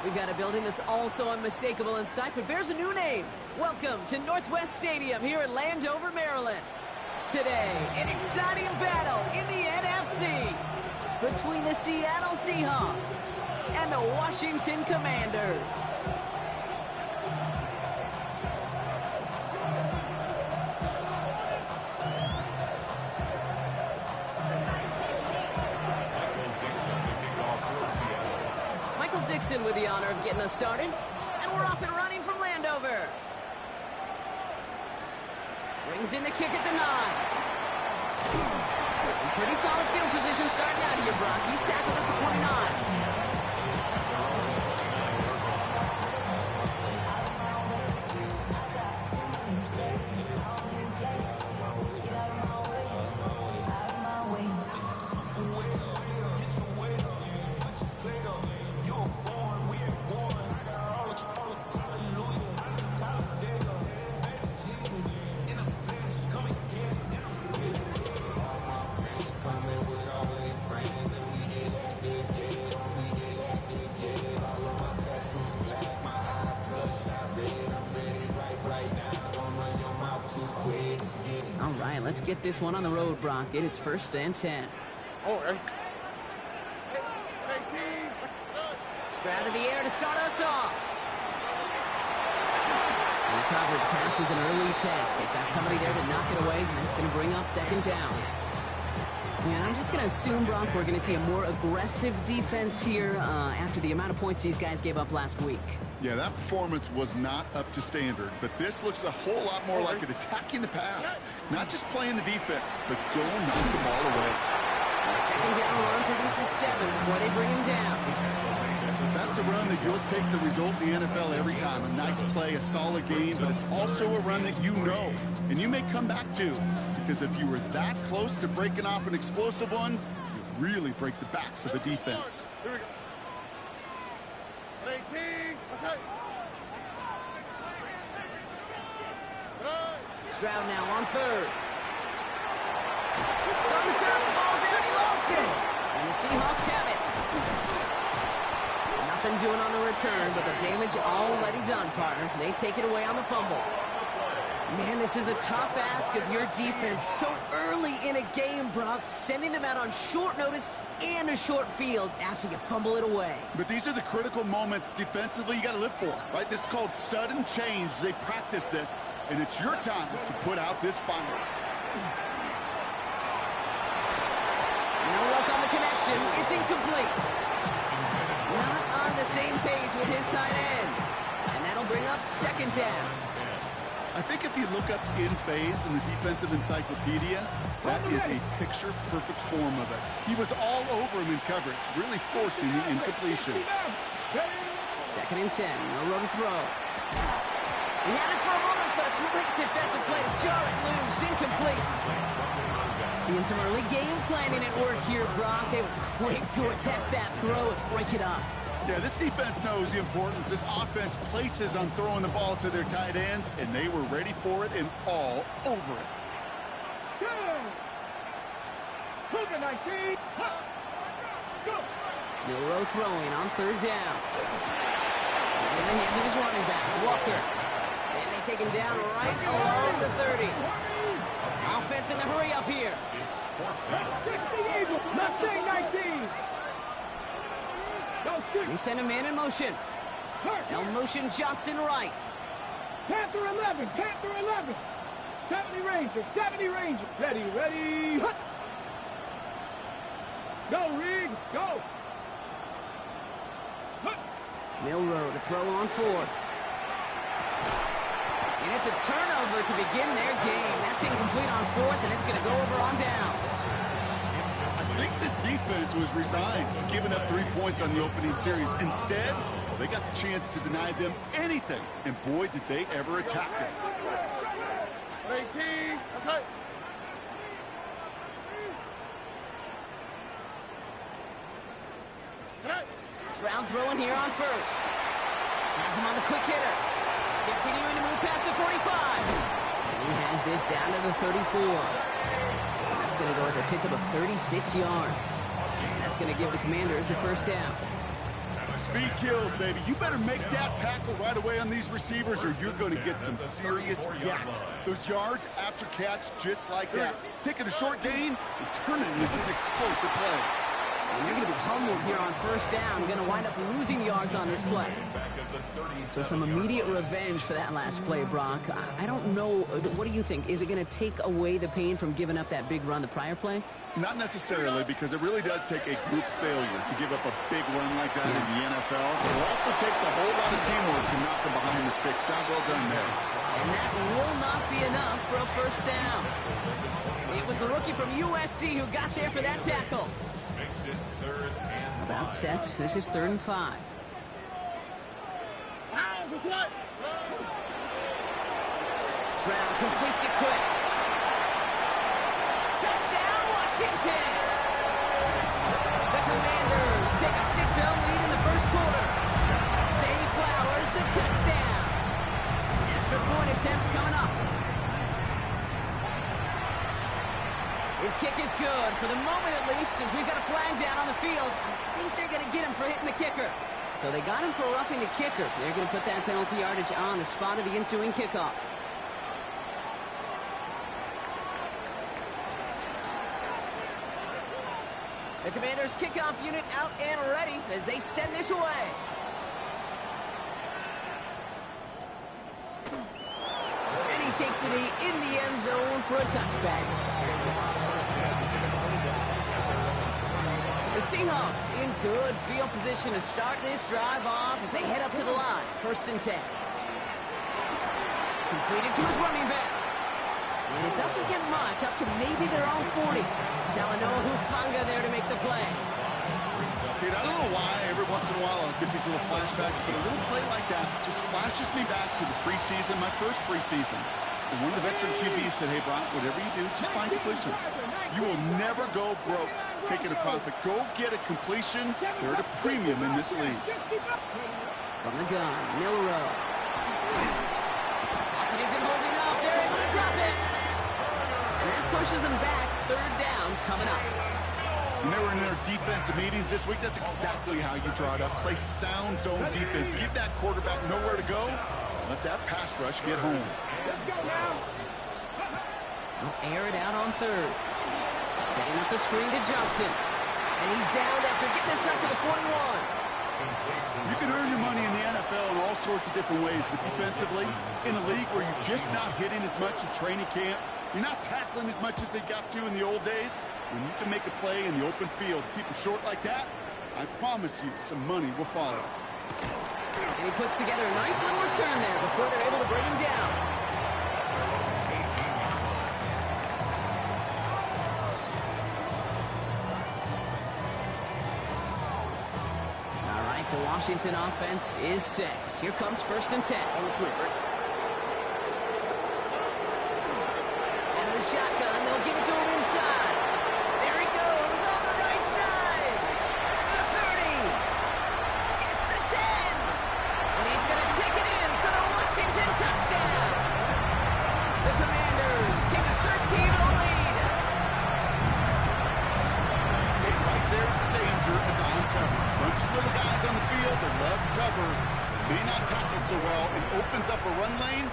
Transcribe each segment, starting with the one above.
We've got a building that's also unmistakable in sight, but bears a new name. Welcome to Northwest Stadium here in Landover, Maryland. Today, an exciting battle in the NFC between the Seattle Seahawks and the Washington Commanders. With the honor of getting us started, and we're off and running from Landover. Brings in the kick at the 9. Pretty solid field position starting out here, Brock. He's tackled at the 29. Let's get this one on the road, Brock. It is 1st and 10. Stroud to the air to start us off. And the coverage passes an early test. They've got somebody there to knock it away, and that's going to bring up 2nd down. And I'm just going to assume, Brock, we're going to see a more aggressive defense here after the amount of points these guys gave up last week. Yeah, that performance was not up to standard, but this looks a whole lot more like it attacking the pass. Not just playing the defense, but go knock the ball away. The 2nd down run produces 7 before they bring him down. That's a run that you'll take the result in the NFL every time. A nice play, a solid game, but it's also a run that you know, and you may come back to. Because if you were that close to breaking off an explosive one, you really break the backs of the defense. Here we go. 18. Stroud now on 3rd. On the turn, the ball's out, he lost it. And the Seahawks have it. Nothing doing on the return, but the damage already done, partner. They take it away on the fumble. Man, this is a tough ask of your defense so early in a game, Brock, sending them out on short notice and a short field after you fumble it away. But these are the critical moments defensively you got to live for, right? This is called sudden change. They practice this, and it's your time to put out this fire. No luck on the connection. It's incomplete. Not on the same page with his tight end. And that'll bring up 2nd down. I think if you look up in phase in the defensive encyclopedia, that is a picture-perfect form of it. He was all over him in coverage, really forcing the incompletion. 2nd and 10, no room to throw. He had it for a moment, but a great defensive play to jar it loose, incomplete. Seeing some early game planning at work here, Brock. They were quick to attack that throw and break it up. Yeah, this defense knows the importance this offense places on throwing the ball to their tight ends, and they were ready for it and all over it. Milrow throwing on 3rd down. In the hands of his running back, Walker. And they take him down right along the 30. Offense in the hurry up here. Mustang 19. They send a man in motion. Now motion Johnson right. Panther 11, Panther 11. 70 Ranger, 70 Ranger. Ready, ready. Hut. Go, Reed, go. Hut. Milrow to throw on 4th. And it's a turnover to begin their game. That's incomplete on 4th, and it's going to go over on downs. I think this defense was resigned to giving up 3 points on the opening series. Instead, they got the chance to deny them anything, and boy, did they ever attack them. 18, that's right. Stroud throwing here on 1st. Has him on the quick hitter. Continuing to move past the 45. And he has this down to the 34. So that's going to go as a pickup of 36 yards. And that's going to give the Commanders a 1st down. Speed kills, baby. You better make that tackle right away on these receivers or you're going to get some serious yak. Those yards after catch just like that. Taking a short gain and turning it into an explosive play. And they're going to be humbled here on first down. Going to wind up losing yards on this play. So some immediate revenge for that last play, Brock. I don't know. What do you think? Is it going to take away the pain from giving up that big run the prior play? Not necessarily, because it really does take a group failure to give up a big run like that in the NFL. But it also takes a whole lot of teamwork to knock them behind the sticks. Job well done there. And that will not be enough for a first down. It was the rookie from USC who got there for that tackle. About set. This is 3rd and 5. Stroud completes it quick. Touchdown, Washington! The Commanders take a 6-0 lead in the first quarter. Zay Flowers, the touchdown. Extra point attempt coming up. His kick is good, for the moment at least, as we've got a flag down on the field. I think they're going to get him for hitting the kicker. So they got him for roughing the kicker. They're going to put that penalty yardage on the spot of the ensuing kickoff. The Commanders' kickoff unit out and ready as they send this away. And he takes it in the end zone for a touchback. The Seahawks in good field position to start this drive off as they head up to the line. 1st and 10. Completed to his running back. And it doesn't get much, up to maybe their own 40. Talanoa Hufanga there to make the play. Dude, I don't know why every once in a while I'll get these little flashbacks, but a little play like that just flashes me back to the preseason, my first preseason. And one of the veteran QBs said, hey, Brock, whatever you do, just find completions. You will never go broke taking a profit. Go get a completion. They're at a premium in this league. From the gun, Milrow. Pocket isn't holding up. They're able to drop it. And that pushes them back. 3rd down coming up. When they were in their defensive meetings this week, that's exactly how you draw it up. Play sound zone defense. Give that quarterback nowhere to go. Let that pass rush get home. They'll air it out on 3rd. Setting up the screen to Johnson. And he's down after getting this up to the 41. You can earn your money in the NFL in all sorts of different ways, but defensively, in a league where you're just not hitting as much in training camp, you're not tackling as much as they got to in the old days, when you can make a play in the open field, keep them short like that, I promise you some money will follow. And he puts together a nice little return there before they're able to bring him down. All right, the Washington offense is set. Here comes 1st and 10. And the shotgun, they'll give it to him inside. There he goes on the right side. The 30. Gets the 10. And he's going to take it in for the Washington touchdown. The Commanders take a 13-0 lead. Okay, right there's the danger of dime coverage. Bunch of little guys on the field that love to cover. May not tackle so well and opens up a run lane.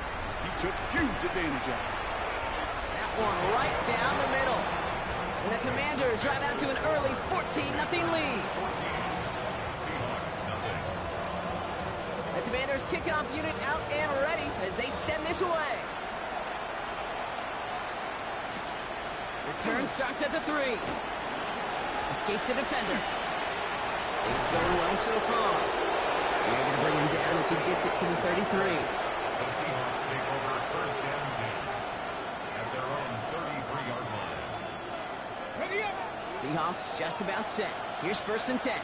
He took huge advantage of it. That one right down the middle. And the Commanders drive out to an early 14-0 lead. The Commanders kickoff unit out and ready as they send this away. Return starts at the 3. Escapes the defender. It's going well so far. They're going to bring him down as he gets it to the 33. The Seahawks take over 1st and 10 at their own 33-yard line. Seahawks just about set. Here's 1st and 10.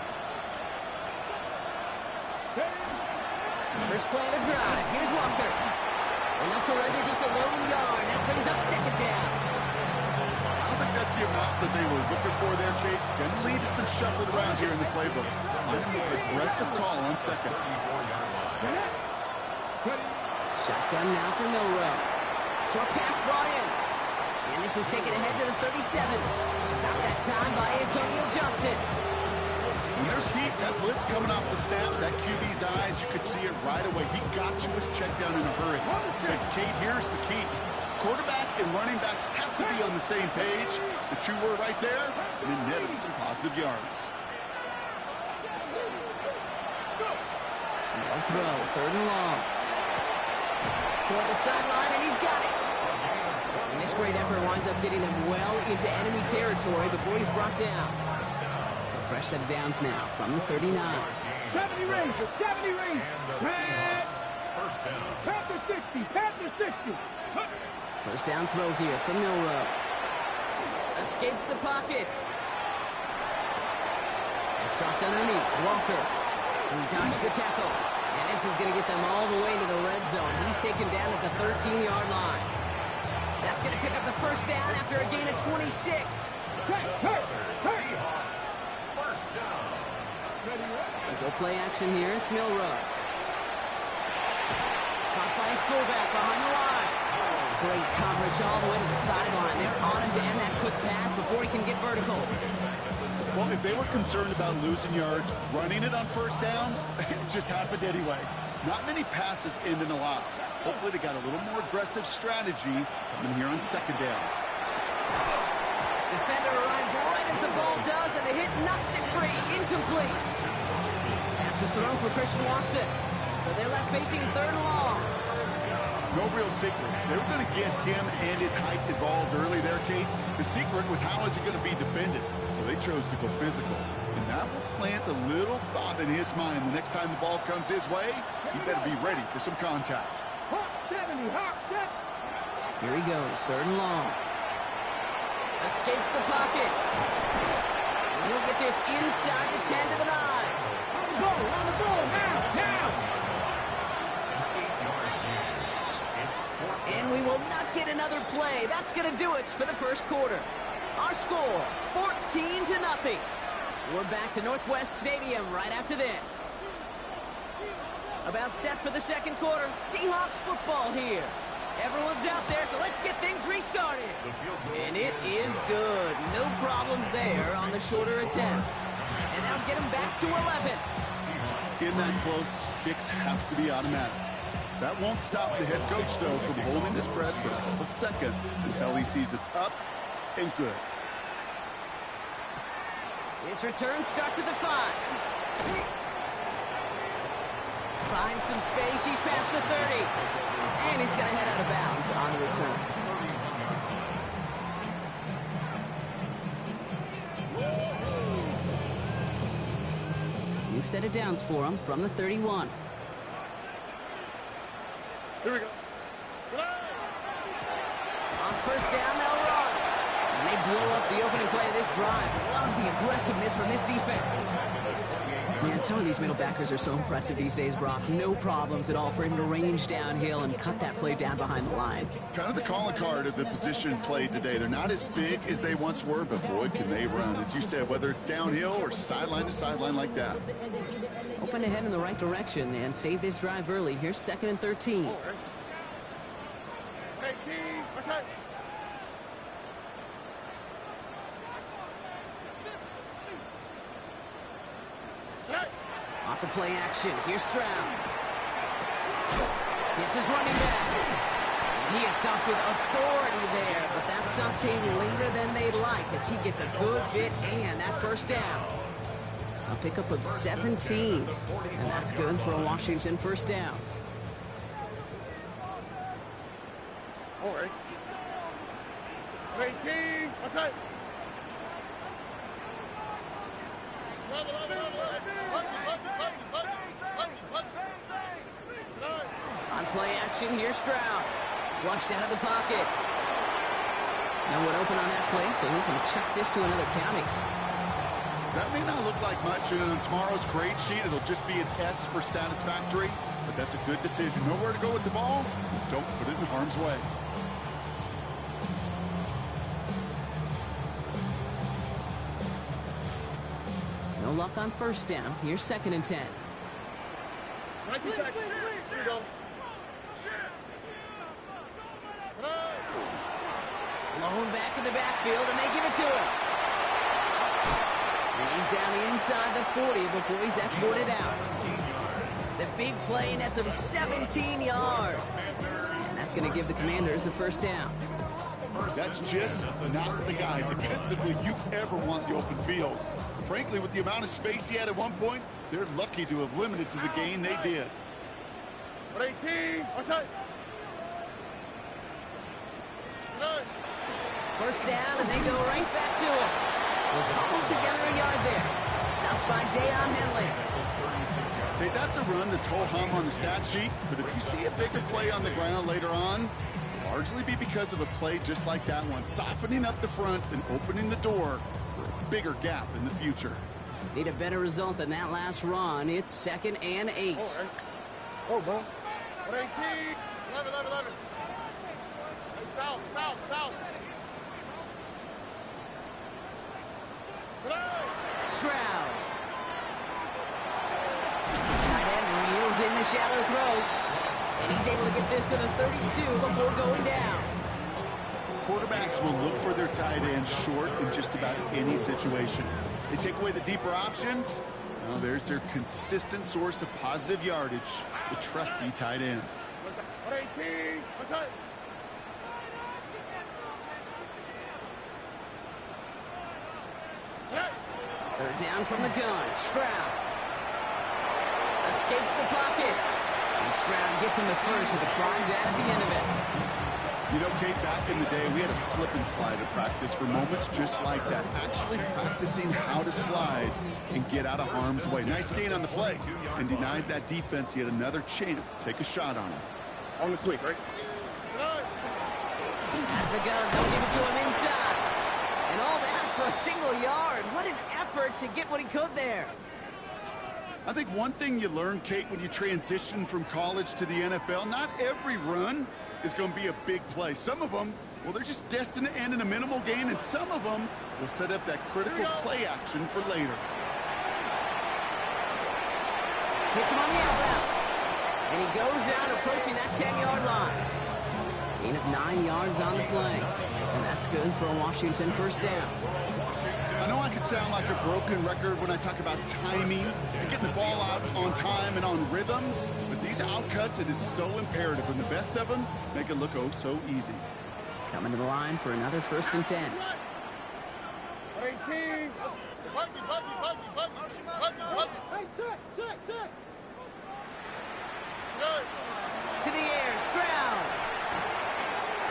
First play of the drive. Here's Walker. And they'll surrender just a lone yard. That brings up 2nd down. I don't think that's the amount that they were looking for there, Kate. Going to lead to some shuffling around here in the playbook. Find a more aggressive call on 2nd. Shotgun now for Milrow. Short pass brought in. And this is taken ahead to the 37. Stopped that time by Antonio Johnson. When there's heat, that blitz coming off the snap, that QB's eyes, you could see it right away. He got to his check down in a hurry. But Kate, here's the key. Quarterback and running back have to be on the same page. The two were right there, and it netted some positive yards. No throw, 3rd and long. Toward the sideline, and he's got it. And this great effort winds up getting him well into enemy territory before he's brought down. So fresh set of downs now from the 39. 70 Rangers, 70 Rangers. And the Seahawks, first down. Panther 60, Panther 60. First down throw here from Milrow. Escapes the pocket. It's dropped underneath. Walker. He dodged the tackle. And this is going to get them all the way to the red zone. He's taken down at the 13-yard line. That's going to pick up the first down after a gain of 26. Seahawks, first down. Go play action here. It's Milrow. Caught by his fullback behind the line. Great coverage all the way to the sideline. They're on him to end that quick pass before he can get vertical. Well, if they were concerned about losing yards, running it on first down, it just happened anyway. Not many passes end in a loss. Hopefully they got a little more aggressive strategy coming here on second down. Defender arrives right as the ball does, and the hit knocks it free. Incomplete. Pass was thrown for Christian Watson. So they're left facing 3rd and long. No real secret. They were going to get him and his height involved early there, Kate. The secret was how is he going to be defended? Well, they chose to go physical. And that will plant a little thought in his mind. The next time the ball comes his way, he better be ready for some contact. Hawk 70, Hawk 70. Here he goes, 3rd and long. Escapes the pocket. And he'll get this inside the 10 to the 9. On the ball, now. And we will not get another play. That's going to do it for the first quarter. Our score, 14-0. We're back to Northwest Stadium right after this. About set for the second quarter. Seahawks football here. Everyone's out there, so let's get things restarted. And it is good. No problems there on the shorter attempt. And that'll get him back to 11. In that close, kicks have to be automatic. That won't stop the head coach, though, from holding his breath for a couple seconds until he sees it's up and good. His return starts at the 5. Finds some space. He's past the 30. And he's going to head out of bounds on the return. New set of downs for him from the 31. Here we go. On first down, they'll run. And they blow up the opening play of this drive. Love the aggressiveness from this defense. Man, some of these middle backers are so impressive these days, Brock. No problems at all for him to range downhill and cut that play down behind the line. Kind of the calling card of the position played today. They're not as big as they once were, but boy, can they run. As you said, whether it's downhill or sideline to sideline like that. Open to head in the right direction and save this drive early. Here's 2nd and 13. Off the play action. Here's Stroud. Hits his running back. He is stopped with authority there, but that stop came later than they'd like as he gets a good bit and that first down. A pickup of 17, and that's good for a Washington first down. All right. 18, what's that? On play action, here's Stroud. Flushed out of the pocket. No one open on that play, so he's going to chuck this to another county. That may not look like much, and on tomorrow's grade sheet, it'll just be an S for satisfactory, but that's a good decision. Nowhere to go with the ball, don't put it in harm's way. No luck on first down. Here's 2nd and 10. Blown back in the backfield, and they give it to him. And he's down inside the 40 before he's escorted out. The big play nets him 17 yards. And that's going to give the Commanders a first down. That's just not the guy defensively you ever want the open field. Frankly, with the amount of space he had at one point, they're lucky to have limited to the gain they did. 18, what's that? First down, and they go right back to him. We'll cobble together a yard there. Stopped by Deion Henley. Hey, that's a run that's ho-hum on the stat sheet, but if you see a bigger play on the ground later on, largely be because of a play just like that one, softening up the front and opening the door for a bigger gap in the future. Need a better result than that last run. It's 2nd and 8. Oh, bro. 18, 11. South. Stroud. Tight end reels in the shallow throw. And he's able to get this to the 32 before going down. Quarterbacks will look for their tight end short in just about any situation. They take away the deeper options. Well, there's their consistent source of positive yardage, the trusty tight end. 18, what's that? Third down from the gun. Stroud escapes the pocket. And Stroud gets him the first with a slide down at the end of it. You know, Kate, back in the day, we had a slip and slide at practice for moments just like that. Actually practicing how to slide and get out of harm's way. Nice gain on the play and denied that defense yet another chance to take a shot on him. On the quick, right? At the gun, they'll give it to him inside. And all that for a single yard. What an effort to get what he could there. I think one thing you learn, Kate, when you transition from college to the NFL, not every run is going to be a big play. Some of them, well, they're just destined to end in a minimal gain, and some of them will set up that critical play action for later. Hits him on the outbound. And he goes out approaching that 10-yard line. Gain of 9 yards on the play. And that's good for a Washington first down. I know I could sound like a broken record when I talk about timing and getting the ball out on time and on rhythm, but these outcuts, it is so imperative, and the best of them make it look oh so easy. Coming to the line for another 1st and 10. 18, hey, check. To the air, Stroud.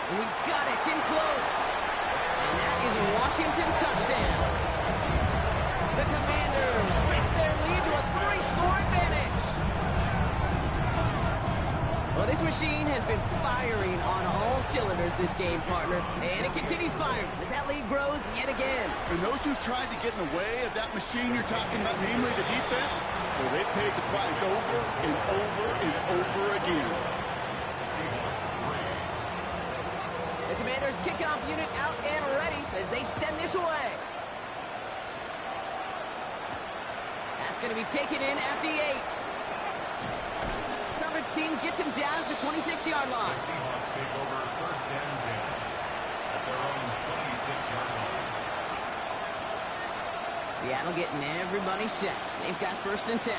And he's got it, it's in close. And that is a Washington touchdown. The Commanders stretch their lead to a 3-score advantage. Well, this machine has been firing on all cylinders this game, partner. And it continues firing as that lead grows yet again. And those who've tried to get in the way of that machine you're talking about, namely the defense, well, they've paid the price over and over and over again. The Commanders kickoff unit out and ready as they send this away. That's going to be taken in at the 8. Coverage team gets him down at the 26-yard line. The Seahawks take over 1st and 10 at their own 26-yard line. Seattle getting everybody set. They've got 1st and 10.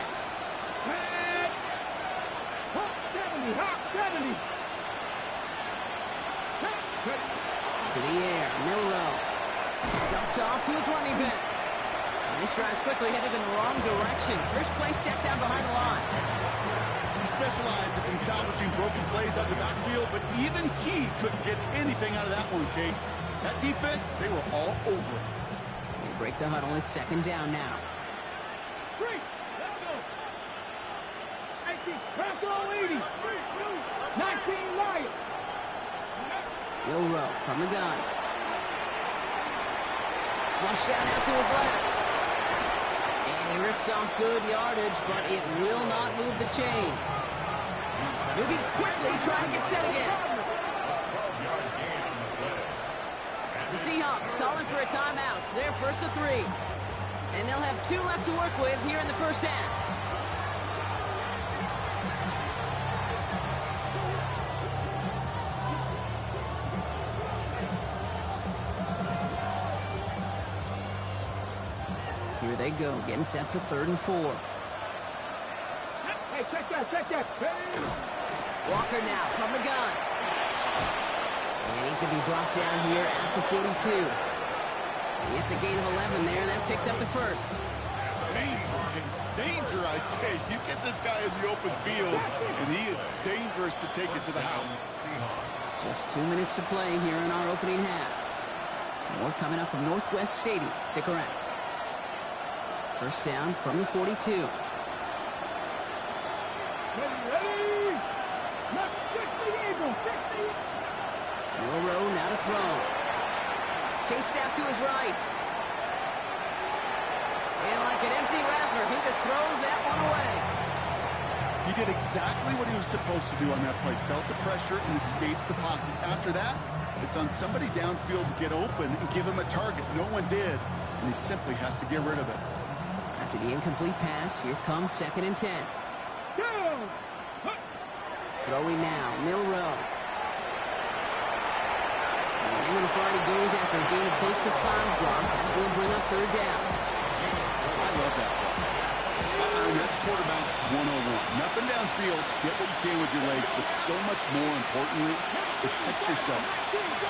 Hawk 70. To the air, Milrow. Dumped off to his running back. And this drive's quickly headed in the wrong direction. First play set down behind the line. He specializes in salvaging broken plays out of the backfield, but even he couldn't get anything out of that one, Kate. That defense, they were all over it. They break the huddle. It's 2nd down now. 3, 18, Bronco 80, 19 Lions. Milrow from the gun. Flush down out to his left. And he rips off good yardage, but it will not move the chains. Moving quickly, trying to get set again. The Seahawks calling for a timeout. They're 1st and 3. And they'll have 2 left to work with here in the first half. Here they go, getting set for 3rd and 4. Hey, check that. Hey. Walker now from the gun. And he's going to be brought down here at the 42. It's a gain of 11 there. That picks up the first. Danger, I say. You get this guy in the open field, and he is dangerous to take it to the house. Just 2 minutes to play here in our opening half. More coming up from Northwest Stadium. Stick around. First down from the 42. Ready. Look, 60 Eagles, 60. Milrow now to throw. Chased out to his right. And like an empty wrapper, he just throws that one away. He did exactly what he was supposed to do on that play. Felt the pressure and escapes the pocket. After that, it's on somebody downfield to get open and give him a target. No one did, and he simply has to get rid of it. After the incomplete pass, here comes 2nd and 10. Go. Throwing now, Milrow. And into the slide he goes after a gain of close to 5 block. That will bring up 3rd down. I love that play. That's quarterback 101. Nothing downfield. Get what you can with your legs, but so much more importantly, protect yourself.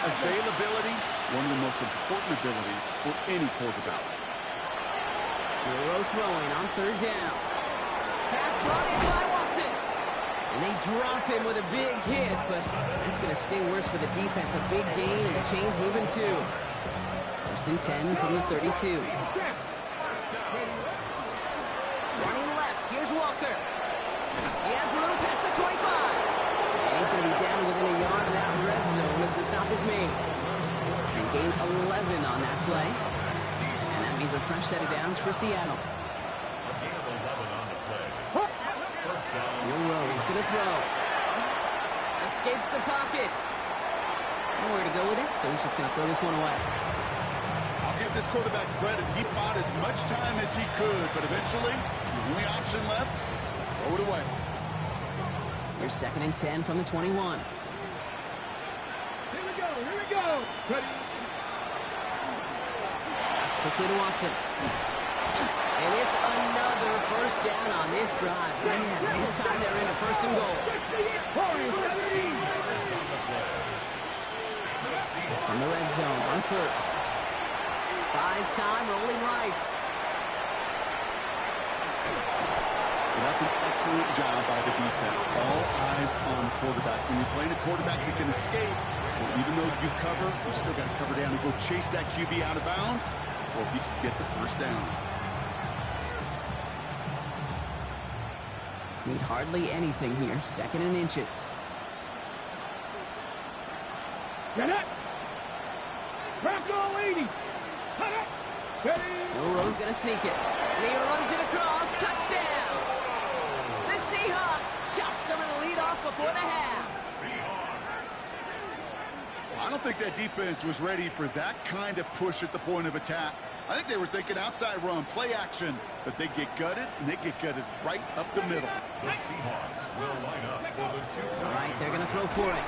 Availability, one of the most important abilities for any quarterback. Milrow throwing on 3rd down. Pass brought in by Watson. And they drop him with a big hit, but that's going to sting worse for the defense. A big gain, and the chain's moving too. 1st and 10 from the 32. Running left, here's Walker. He has room past the 25. And he's going to be down within a yard of that red zone as the stop is made. They gain 11 on that play. And that means a fresh set of downs for Seattle. Milrow going to throw. Escapes the pocket. Nowhere to go with it, so he's just going to throw this one away. I'll give this quarterback credit. He bought as much time as he could, but eventually, the only option left is to throw it away. Here's 2nd and 10 from the 21. Here we go. Ready. Quickly to Watson. And it's another first down on this drive. Man, this time they're into 1st and goal. From the red zone on 1st. Buys time, rolling right. Well, that's an excellent job by the defense. All eyes on the quarterback. When you're playing a quarterback that can escape, well, even though you cover, you still got to cover down and go chase that QB out of bounds before he can get the first down. Need hardly anything here. 2nd and inches. Get it. Bronco 80. Cut it. Ready. Milrow's going to sneak it. And he runs it across. Touchdown. The Seahawks chop some of the lead off before the half. I don't think that defense was ready for that kind of push at the point of attack. I think they were thinking outside run, play action, but they get gutted, and they get gutted right up the middle. The Seahawks will line up for the 2. All right, they're going to throw for it.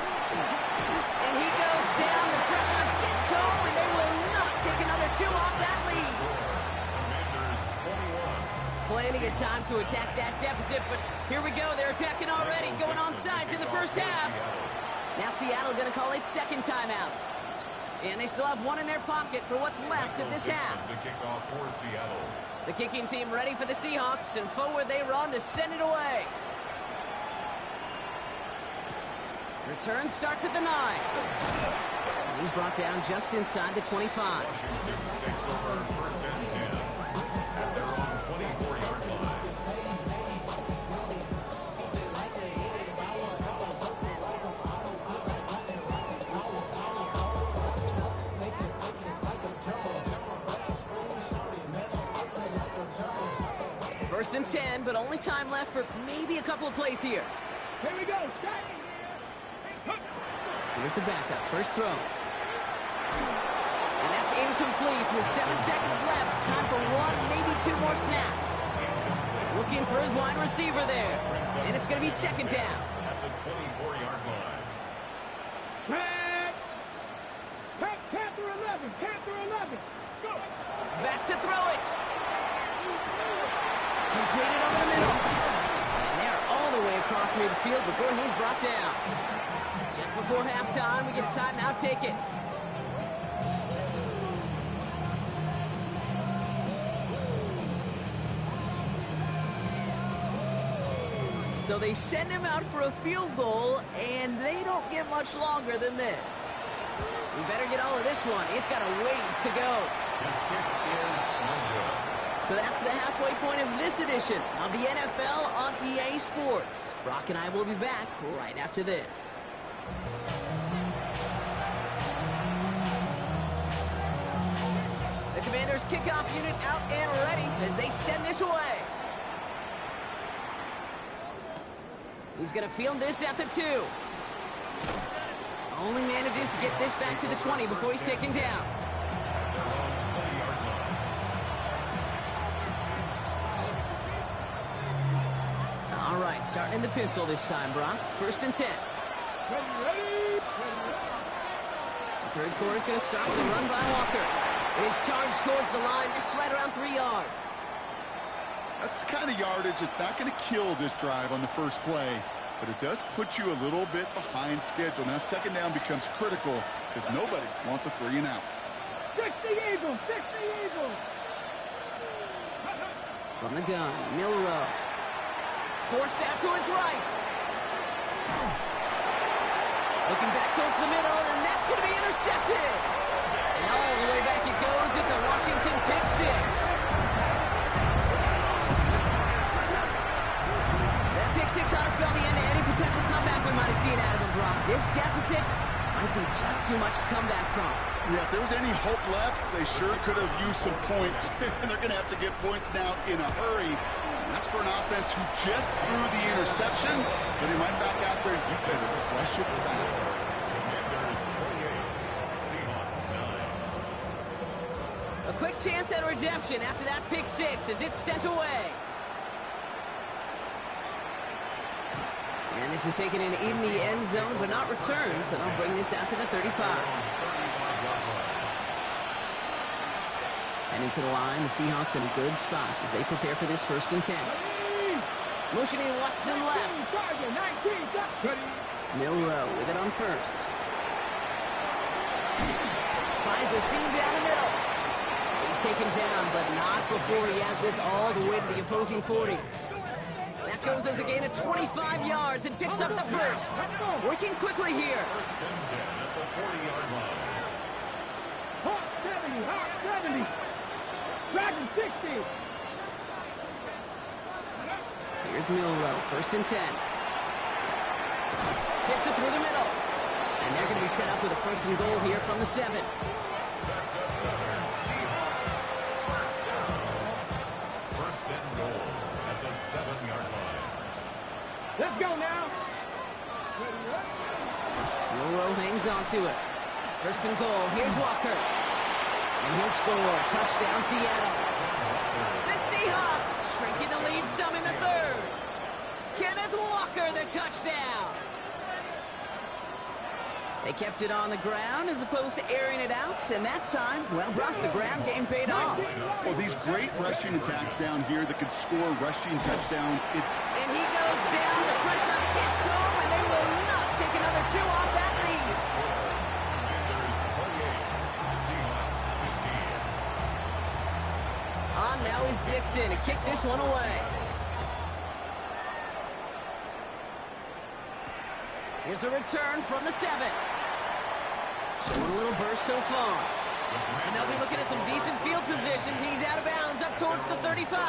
And he goes down. The pressure gets home, and they will not take another 2 off that lead. Commanders 21. Plenty of time to attack that deficit, but here we go. They're attacking already, going on sides in the first half. Now Seattle going to call it 2nd timeout. And they still have one in their pocket for what's left of this half. The kickoff for Seattle. The kicking team ready for the Seahawks, and forward they run to send it away. Return starts at the 9. And he's brought down just inside the 25. Washington takes over 1st and 10 at their own 24-yard line. First and 10, but only time left for maybe a couple of plays here. Here we go. Here's the backup. First throw. And that's incomplete with 7 seconds left. Time for 1, maybe 2 more snaps. Looking for his wide receiver there. And it's going to be 2nd down. At the 24-yard line. Panther 11. Panther 11. Go. Back to throw it. completed over the middle. And they're all the way across midfield before he's brought down. Just before halftime, we get a timeout. Take it. So they send him out for a field goal, and they don't get much longer than this. We better get all of this one. It's got a ways to go. His kick is no good. So that's the halfway point of this edition of the NFL on EA Sports. Brock and I will be back right after this. The Commanders' kickoff unit out and ready as they send this away. He's going to field this at the 2. Only manages to get this back to the 20 before he's taken down. All right, starting in the pistol this time, Brock. 1st and 10. The third quarter is going to start with a run by Walker. It is charged towards the line. That's right around 3 yards. That's the kind of yardage that's not going to kill this drive on the first play, but it does put you a little bit behind schedule. Now, 2nd down becomes critical because nobody wants a 3 and out. 60 Eagles, 60 Eagles. From the gun, Milrow. Forced out to his right. Looking back towards the middle, and that's going to be intercepted. And all the way back it goes. It's a Washington pick 6. Pick 6 ought to spell the end to any potential comeback we might have seen out of him, Brock. This deficit might be just too much to come back from. Yeah, if there was any hope left, they sure could have used some points. And they're going to have to get points now in a hurry. And that's for an offense who just threw the interception. But he might back out there. You better flush it fast. Commanders 48, Seahawks 9. A quick chance at redemption after that pick 6 as it's sent away. And this is taken in the end zone, but not returned, so they'll bring this out to the 35. And into the line, the Seahawks in a good spot as they prepare for this 1st and 10. Motioning Watson left. Milrow with it on 1st. Finds a seam down the middle. He's taken down, but not before he has this all the way to the opposing 40. That goes as a gain of 25 yards and picks up the 1st. Working quickly here. 1st and 10 at the 40-yard line. Hawk 70, Hawk 70. Dragon 60. Here's Milrow, 1st and 10. Fits it through the middle. And they're going to be set up with a 1st and goal here from the 7. That's another Seahawks 1st down. 1st and goal at the 7-yard line. Let's go now. Milrow hangs on to it. 1st and goal. Here's Walker. And he'll score. Touchdown, Seattle. The Seahawks shrinking the lead some in the 3rd. Kenneth Walker, the touchdown. They kept it on the ground as opposed to airing it out, and that time, well, Brock, the ground game paid off. Well, these great rushing attacks down here that could score rushing touchdowns. And he goes down, the pressure gets home, and they will not take another 2 off that lead. Commanders 48, Seahawks 15. On now is Dixon to kick this one away. Here's a return from the 7. Showing a little burst so far. And they'll be looking at some decent field position. He's out of bounds up towards the 35.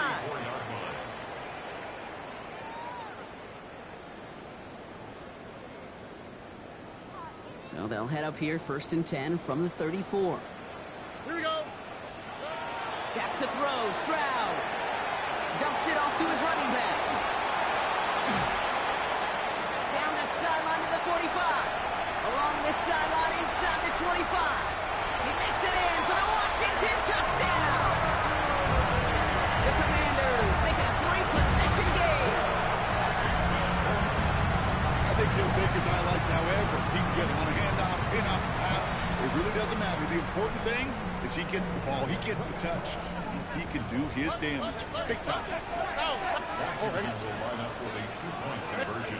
So they'll head up here, 1st and 10 from the 34. Here we go. Back to throw, Stroud. Dumps it off to his running back. Down the sideline to the 45. Along this sideline inside the 25. He makes it in for the Washington touchdown. The Commanders make it a 3-possession game. I think he'll take his highlights however he can get him on a handoff, pin-off, pass. It really doesn't matter. The important thing is he gets the ball. He gets the touch. He can do his damage. Big time. Washington will line up with a 2-point conversion.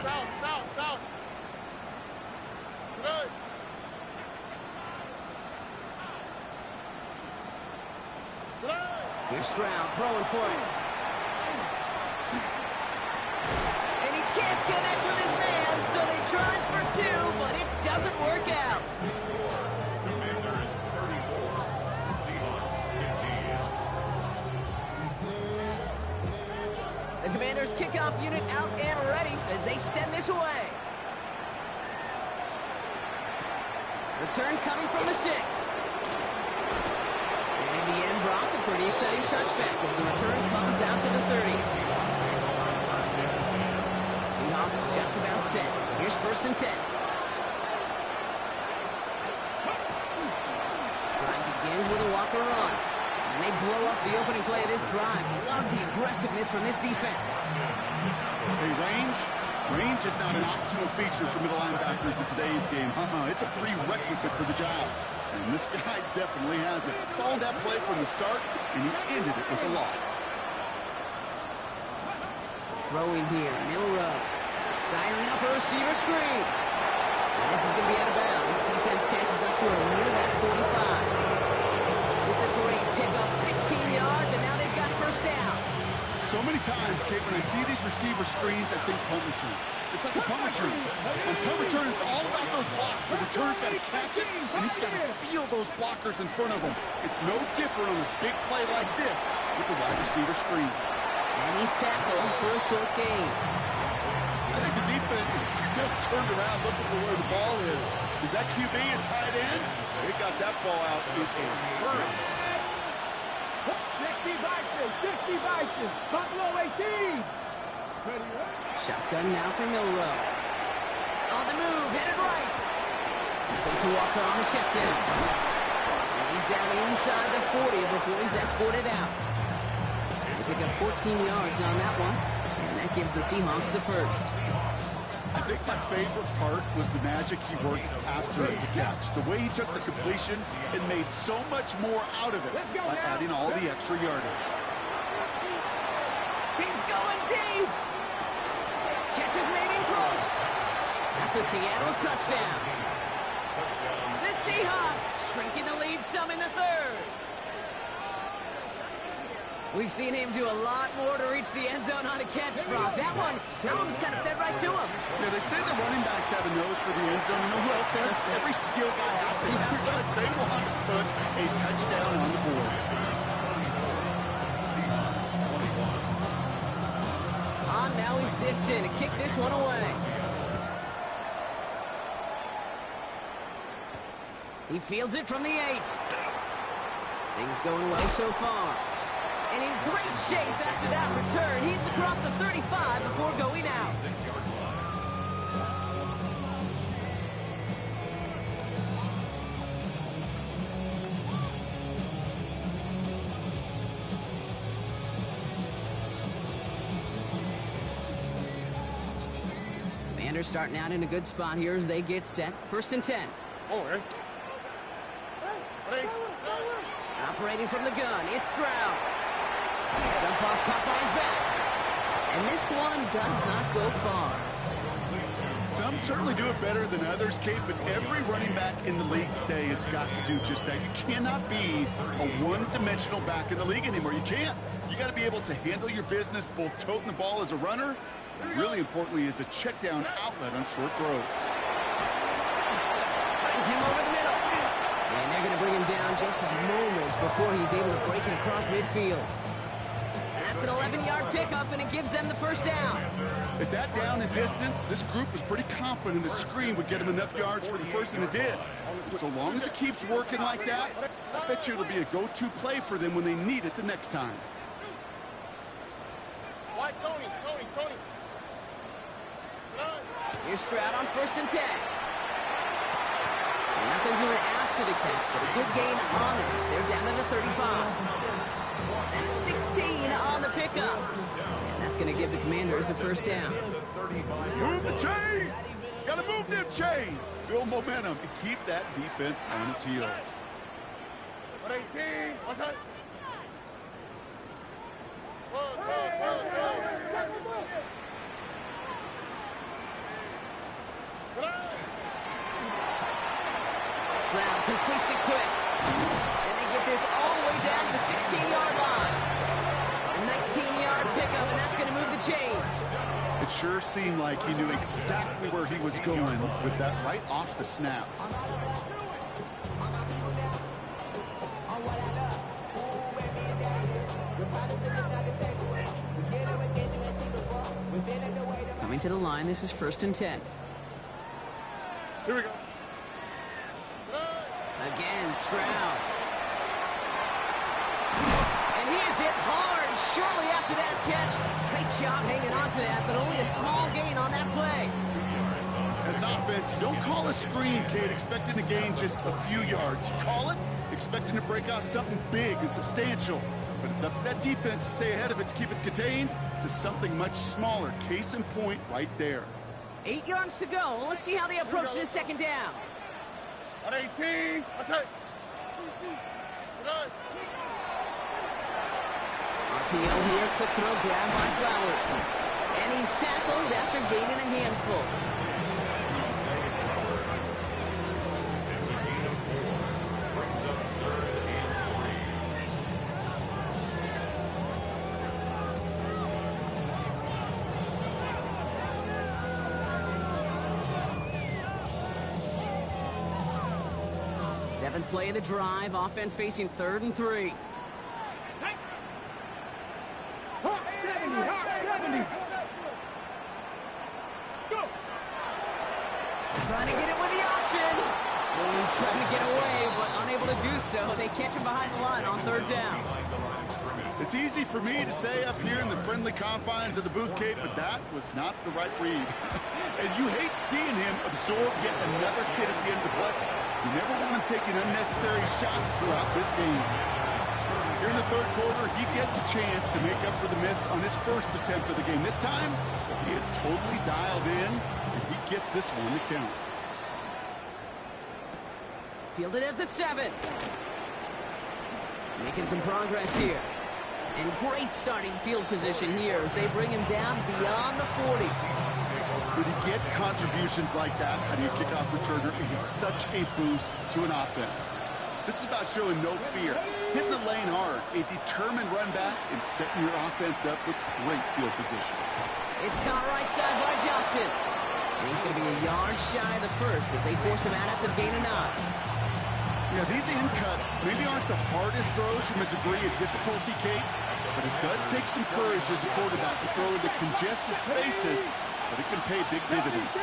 Here's Stroud throwing for it. And he can't connect with his man, so they tried for two, but it doesn't work out. Commanders 34, Seahawks 15. The Commanders' kickoff unit out and ready as they send this away. Return coming from the 6. And in the end, Brock, a pretty exciting touchback as the return comes out to the 30. Seahawks just about set. Here's 1st and 10. Drive begins with a Walker run. And they blow up the opening play of this drive. Love the aggressiveness from this defense. Hey, range is not an optional feature for middle linebackers in today's game. It's a prerequisite for the job. And this guy definitely has it. Followed that play from the start, and he ended it with a loss. Throwing here, Milrow. Dialing up a receiver screen. And this is going to be out of bounds. Defense catches up to a near that 45. It's a great pickup, 16 yards, and now they've got 1st down. So many times, Kate, when I see these receiver screens, I think punt return. It's like a punt return. On punt return, it's all about those blocks. The return's got to catch it, and he's got to feel those blockers in front of him. It's no different on a big play like this with the wide receiver screen. And he's tackled for a short gain. I think the defense is still turned around looking for where the ball is. Is that QB and tight ends? They got that ball out in a hurry. 60 Vices, Buffalo 18. Shotgun now for Milrow. On the move, headed right. Complete to Walker on the check down. And he's down inside the 40 before he's escorted out. They pick up 14 yards on that one, and that gives the Seahawks the 1st. I think my favorite part was the magic he worked after the catch. The way he took the completion and made so much more out of it by adding all the extra yardage. He's going deep. Catch is made in close. That's a Seattle touchdown. The Seahawks shrinking the lead some in the 3rd. We've seen him do a lot more to reach the end zone on a catch, Brock. That one was kind of fed right to him. Yeah, they say the running backs have a nose for the end zone. You know who else does? Every skill guy out there, because they want to put a touchdown on the board. Now he's Dixon to kick this one away. He fields it from the 8. Things going well so far. And in great shape after that return. He's across the 35 before going out. Commanders starting out in a good spot here as they get set. 1st and 10. Operating from the gun, it's Stroud. Dump off caught by his back. And this one does not go far. Some certainly do it better than others, Kate, but every running back in the league today has got to do just that. You cannot be a one-dimensional back in the league anymore. You can't. You got to be able to handle your business, both toting the ball as a runner, and really importantly, as a check-down outlet on short throws. Finds him over the middle. And they're going to bring him down just a moment before he's able to break it across midfield. That's an 11-yard pickup, and it gives them the 1st down. At that down and distance, this group was pretty confident the screen would get them enough yards for the 1st, and it did. And so long as it keeps working like that, I bet you it'll be a go-to play for them when they need it the next time. Tony. Here's Stroud on 1st and 10. And nothing doing after the catch, but a good gain on it. They're down to the 35. That's 16 on the pickup. And that's going to give the Commanders a 1st down. Move the chains! Got to move them chains! Build momentum and keep that defense on its heels. Stroud completes it quick. And they get this all the way down to the 16-yard line. A 19-yard pickup, and that's going to move the chains. It sure seemed like he knew exactly where he was going with that right off the snap. Coming to the line, this is 1st and 10. Here we go. Again, Stroud. And he is hit hard shortly after that catch. Great job hanging on to that, but only a small gain on that play. As an offense, you don't call a screen, Kate, expecting to gain just a few yards. You call it expecting to break out something big and substantial. But it's up to that defense to stay ahead of it, to keep it contained to something much smaller. Case in point right there. 8 yards to go. Let's see how they approach this 2nd down. On 18. That's it. RPO here, quick throw, grabbed by Flowers. And he's tackled after gaining a handful. It's a gain of 4. Brings up 3rd and 3. 7th play of the drive, offense facing 3rd and 3. Hot 70, hot 70. Go. Trying to get it with the option. Well, he's trying to get away, but unable to do so. They catch him behind the line on 3rd down. It's easy for me to say up here in the friendly confines of the booth, Kate, but that was not the right read. And you hate seeing him absorb yet another hit at the end of the play. You never want him taking unnecessary shots throughout this game. Here in the 3rd quarter, he gets a chance to make up for the miss on his first attempt of the game. This time, he is totally dialed in, and he gets this one to count. Fielded at the 7. Making some progress here. And great starting field position here as they bring him down beyond the 40. When you get contributions like that out of your kickoff returner, it is such a boost to an offense. This is about showing no fear, hitting the lane hard, a determined run back, and setting your offense up with great field position. It's caught right side by Johnson. And he's going to be a yard shy of the first as they force him out after the gain of 9. Yeah, these in cuts maybe aren't the hardest throws from a degree of difficulty, Kate, but it does take some courage as a quarterback to throw into congested spaces, but it can pay big dividends.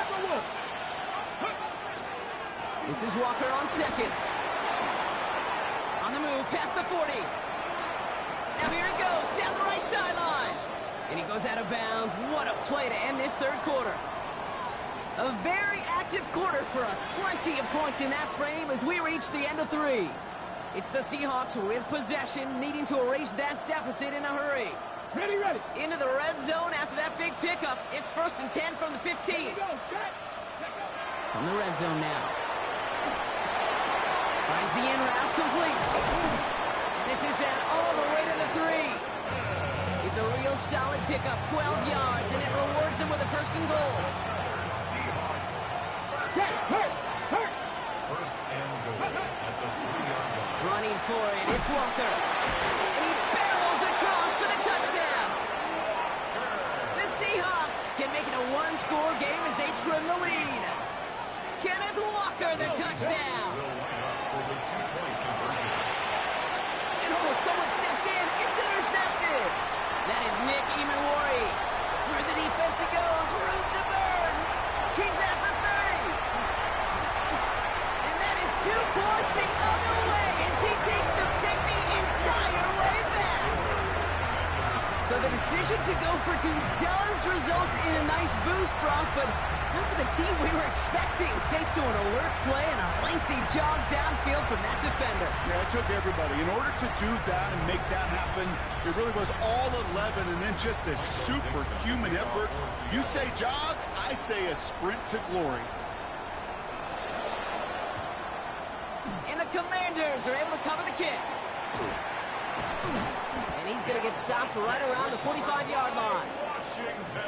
This is Walker on 2nd. On the move, past the 40. Now here he goes, down the right sideline. And he goes out of bounds. What a play to end this 3rd quarter. A very active quarter for us. Plenty of points in that frame as we reach the end of 3. It's the Seahawks with possession, needing to erase that deficit in a hurry. Ready, ready. Into the red zone after that big pickup. It's 1st and 10 from the 15. From the red zone now. Finds the in route complete. And this is down all the way to the 3. It's a real solid pickup, 12 yards, and it rewards him with a 1st and goal. First and goal at the 3-yard line. Running for it, it's Walker. And he barrels across for the touchdown. The Seahawks can make it a 1-score game as they trim the lead. Kenneth Walker, the touchdown. Will line up for the 2-point conversion. And someone stepped in. It's intercepted. That is Nick Imawari. Through the defense it goes. Room to burn. He's at the 30. And that is 2 points the other way as he takes the pick the entire way back. So the decision to go for 2 does result in a nice boost, Brock, but not for the team we were expecting, thanks to an alert play and a lengthy jog downfield from that defender. Yeah, it took everybody. In order to do that and make that happen, it really was all 11 and then just a superhuman effort. You say jog, I say a sprint to glory. And the Commanders are able to cover the kick. And he's going to get stopped right around the 45-yard line.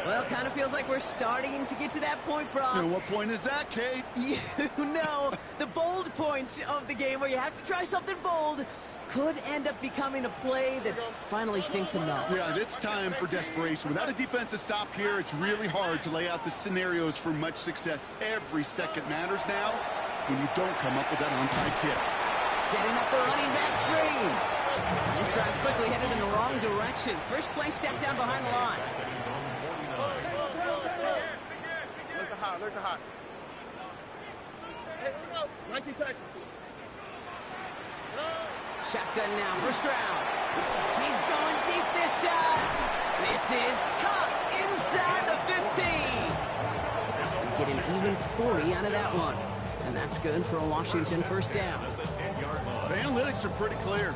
Well, kind of feels like we're starting to get to that point, Brock. And what point is that, Kate? You know, the bold point of the game where you have to try something bold could end up becoming a play that finally sinks him though. Yeah, it's time for desperation. Without a defensive stop here, it's really hard to lay out the scenarios for much success. Every second matters now when you don't come up with that onside kick. Setting up the running back screen. This drive's quickly headed in the wrong direction. First play set down behind the line. Look hot. Hey, Nike Texas. Shotgun now, first round. He's going deep this time. This is caught inside the 15. Get an even 40 out of that one. And that's good for a Washington first down. The analytics are pretty clear.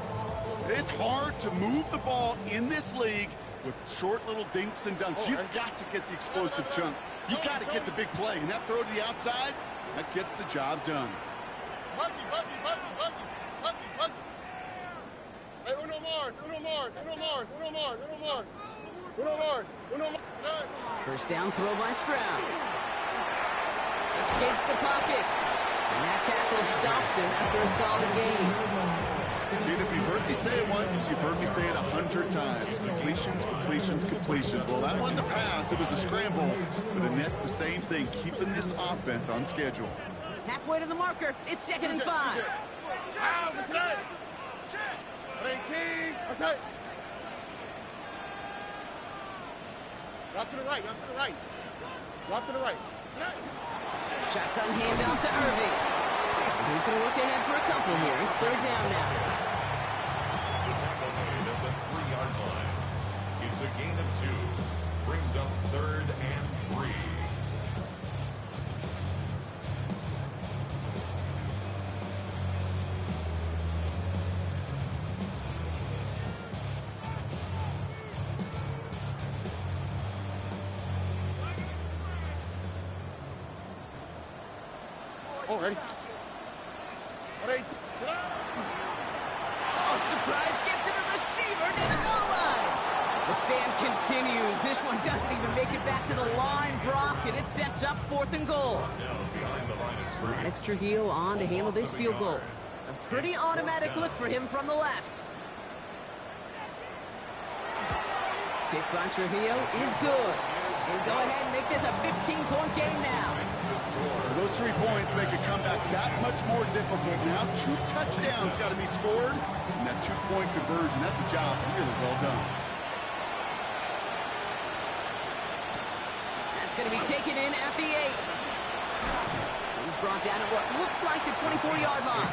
It's hard to move the ball in this league with short little dinks and dunks. You've got to get the explosive chunk. You've got to get the big play. And that throw to the outside, that gets the job done. Hey, Uno Mars. First down throw by Stroud. Escapes the pocket. And that tackle stops him after a solid gain. And if you've heard me say it once, you've heard me say it 100 times. Completions. Well, that wasn't a pass. It was a scramble. But it nets the same thing, keeping this offense on schedule. Halfway to the marker. It's 2nd and 5. Drop to the right. Shotgun handoff to Irving. He's going to look ahead for a couple here. It's 3rd down now. The tackle made at the 3-yard line. It's a gain of 2. Brings up 3rd and 3. Oh, ready? Oh, surprise gift to the receiver near the goal line. The stand continues. This one doesn't even make it back to the line, Brock, and it sets up 4th and goal. Maddox Trujillo on to handle this field goal. A pretty automatic look for him from the left. Kick by Trujillo is good. And go ahead and make this a 15-point game now. Those 3 points make a comeback that much more difficult. Now 2 touchdowns got to be scored. And that 2-point conversion, that's a job really well done. That's going to be taken in at the 8. He's brought down at what looks like the 24-yard line.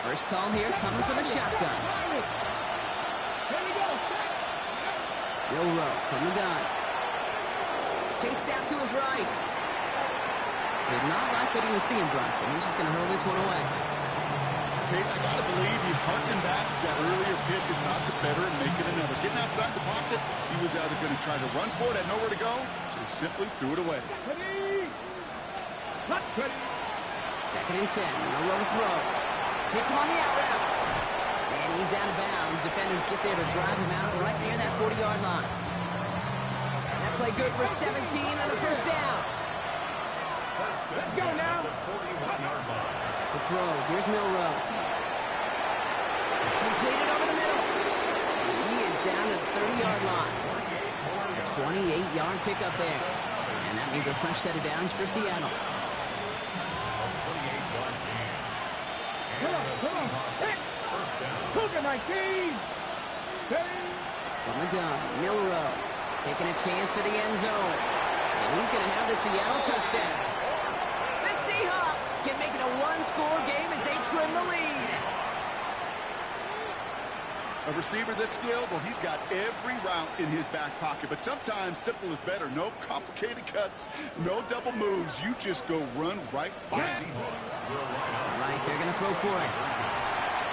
First call here coming for the shotgun. Rowe from the gun. Chased out to his right. Did not like what he was seeing, Bronson. He's just going to hurl this one away. Kate, I got to believe he harkened back to that earlier pick and knocked it better and make it another. Getting outside the pocket, he was either going to try to run for it, had nowhere to go, so he simply threw it away. 2nd and 10. Rowe to throw. Hits him on the out route. And he's out of bounds. Defenders get there to drive him out right near that 40-yard line. That play good for 17 on the first down. Let's go now. To throw. Here's Milroe. Completed over the middle. And he is down to the 30-yard line. A 28-yard pickup there. And that means a fresh set of downs for Seattle. Come on. Hit. Cook it, my team. From the gun, Milroe taking a chance to the end zone. And he's going to have the Seattle touchdown. The Seahawks can make it a 1-score game as they trim the lead. A receiver this skilled, well, he's got every route in his back pocket. But sometimes simple is better. No complicated cuts, no double moves. You just go run right by it. Right, they're going to throw for it.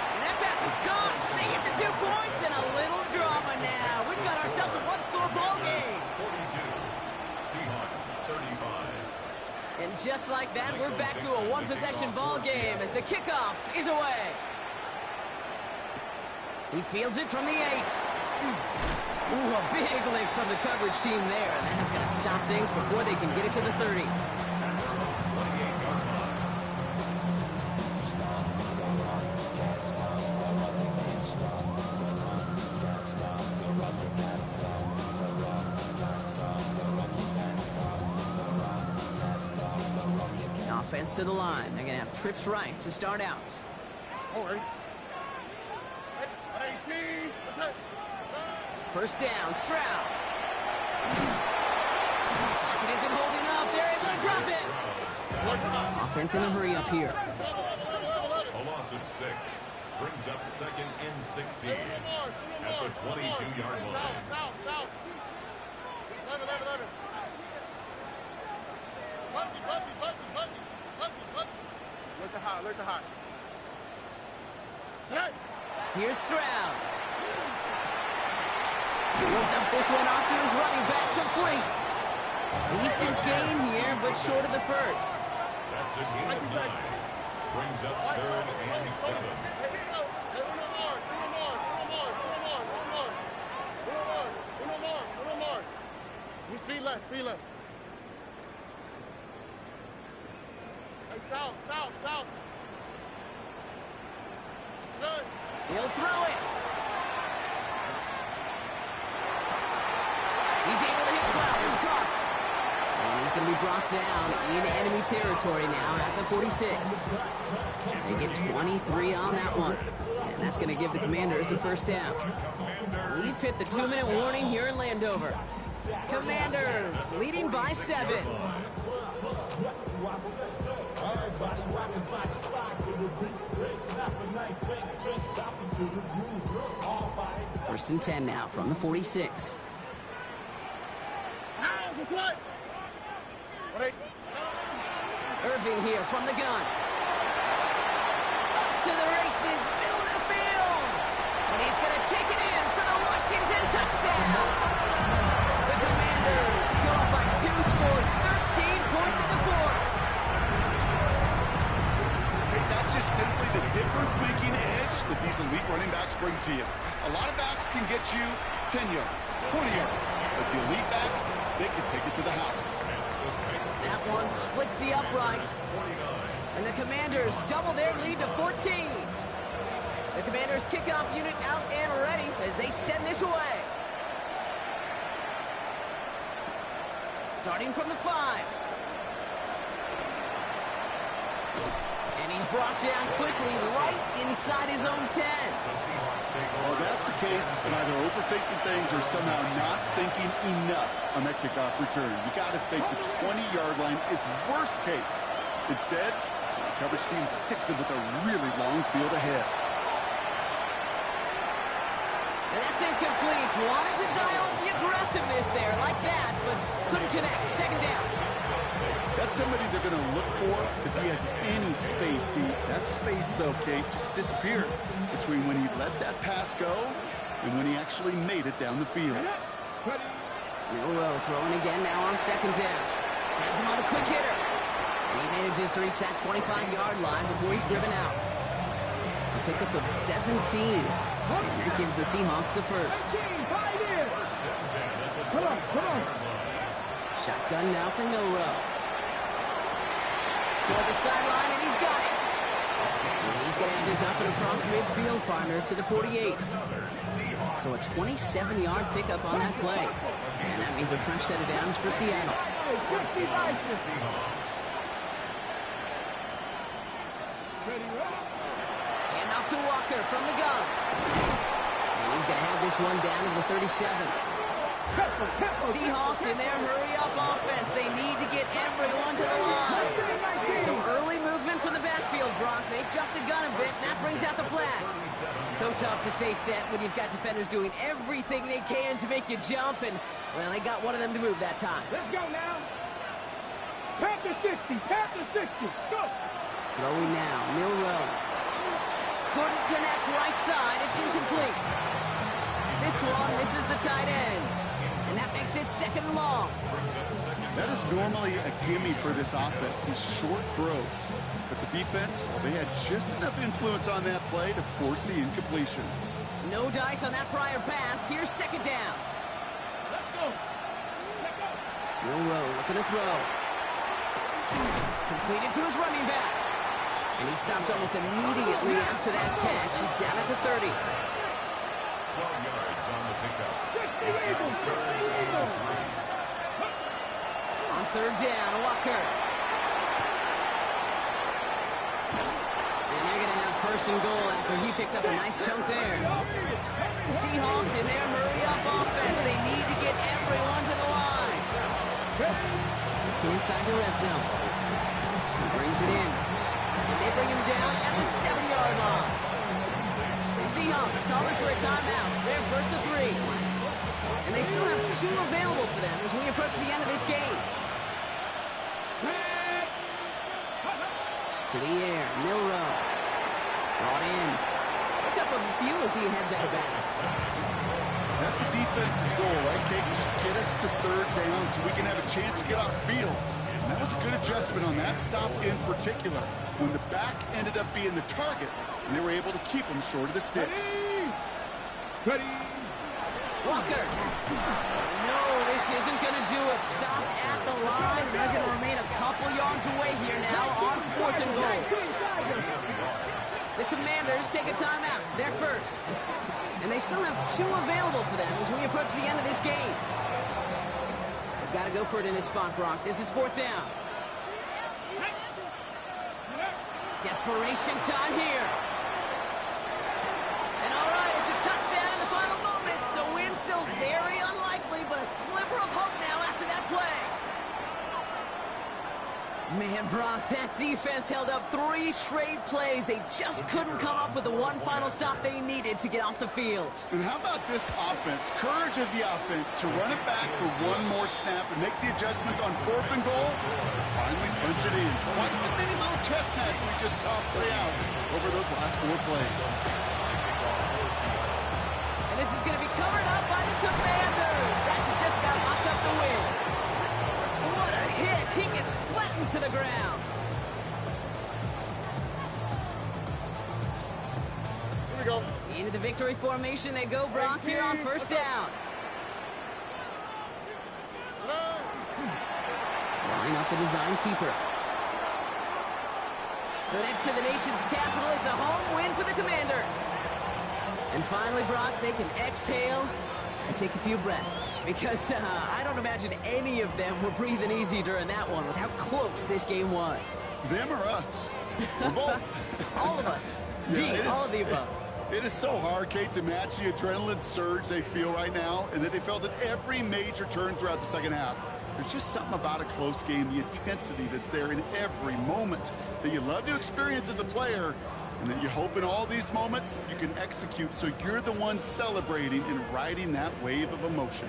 And that pass is caught. They get the 2 points and a little drama now. We've got ourselves a 1-score ball game. 42. Seahawks 35. And just like that, we're back to a 1-possession ball game as the kickoff is away. He fields it from the 8. Ooh, a big lick from the coverage team there. And that is going to stop things before they can get it to the 30. Offense to the line. They're going to have trips right to start out. All right. 18. That's it. First down, Stroud. Pocket isn't holding up. They're able to drop it. Offense in a hurry up here. A loss of 6 brings up 2nd and 16 at the 22-yard line. South. 11. Look at high. Hey. Here's Stroud. He'll dump this one off to his running back, complete. Decent gain here, but short of the first. That's a gain of 9. Brings up 3rd and 7. Speed left. Hey, south. Good. He'll throw it. He's able to hit Flowers, caught. And he's going to be brought down in enemy territory now at the 46. They get 23 on that one. And that's going to give the Commanders a first down. We've hit the 2-minute warning here in Landover. Commanders leading by 7. First and 10 now from the 46. Irving here from the gun. Up to the races, middle of the field. And he's going to take it in for the Washington touchdown. The Commanders go up by 2 scores, 13 points in the fourth. Hey, that's just simply the difference-making edge that these elite running backs bring to you. A lot of backs can get you 10 yards, 20 yards. But the elite backs, they can take it to the house. That one splits the uprights. And the Commanders double their lead to 14. The Commanders kickoff unit out and ready as they send this away. Starting from the 5. And he's brought down quickly right inside his own 10. Well, that's the case, and either overthinking things or somehow not thinking enough on that kickoff return. You got to think the 20-yard line is worst case. Instead, the coverage team sticks him with a really long field ahead. And that's incomplete. Wanted to dial up the aggressiveness there like that, but couldn't connect. Second down. That's somebody they're going to look for if he has any space deep. That space, though, Kate, just disappeared between when he let that pass go and when he actually made it down the field. Milrow throwing again now on second down. Has him on a quick hitter. And he manages to reach that 25-yard line before he's driven out. A pickup of 17. And that gives the Seahawks the first. Come on. Shotgun now for Milrow. Toward the sideline, and he's got it. And he's going to have this up and across midfield, partner, to the 48. So a 27-yard pickup on that play. And that means a fresh set of downs for Seattle. Hand off to Walker from the gun. And he's going to have this one down to the 37. Seahawks in their hurry-up offense. They need to get everyone to the line. Some early movement from the backfield, Brock. They jumped the gun a bit, and that brings out the flag. So tough to stay set when you've got defenders doing everything they can to make you jump, and, well, they got one of them to move that time. Let's go now. Panther 60. Go. Throwing now, Milrow. Couldn't connect right side. It's incomplete. This one misses the tight end. And that makes it second and long. That is normally a gimme for this offense, these short throws. But the defense, well, they had just enough influence on that play to force the incompletion. No dice on that prior pass. Here's second down. Let's go. Let's go. Milroe looking to throw. Completed to his running back. And he stopped almost immediately after that catch. He's down at the 30. 12 yards on the pickup. On third down, Walker. And they're going to have first and goal after he picked up a nice chunk there. Seahawks in their hurry-up offense. They need to get everyone to the line. Looking inside the red zone. He brings it in. And they bring him down at the 7-yard line. The Seahawks calling for a timeout. They're first to 3. And they still have 2 available for them as we approach the end of this game. To the air, Milroe. Brought in. Pick up a few as he heads out of bounds. That's a defense's goal, right, Kate? Just get us to third down so we can have a chance to get off the field. And that was a good adjustment on that stop in particular, when the back ended up being the target, and they were able to keep him short of the sticks. Ready. Walker. No, this isn't going to do it. Stopped at the line, and they're going to remain a couple yards away here now on fourth and goal. The Commanders take a timeout. They're first. And they still have 2 available for them as we approach the end of this game. They've got to go for it in this spot, Brock. This is fourth down. Desperation time here. And all right, it's a touchdown in the final moments. So win still very unlikely, but a sliver of hope now after that play. Man, Brock, that defense held up 3 straight plays. They just couldn't come up with the one final stop they needed to get off the field. And how about this offense? Courage of the offense to run it back for one more snap and make the adjustments on fourth and goal to finally punch it in. Quite the many little chess match we just saw play out over those last 4 plays. And this is going to be covered up by the Commanders. That should just about lock up the win. What a hit. He gets flattened to the ground. Here we go. Into the victory formation they go, Brock, here on first down. Line up the design keeper. So next to the nation's capital, it's a home win for the Commanders. And finally, Brock, they can exhale and take a few breaths, because I don't imagine any of them were breathing easy during that one with how close this game was. Them or us? We're both. All of us. Yeah, All of the above. It is so hard, Kate, to match the adrenaline surge they feel right now, and that they felt at every major turn throughout the second half. There's just something about a close game, the intensity that's there in every moment that you love to experience as a player, and that you hope in all these moments you can execute so you're the one celebrating and riding that wave of emotion.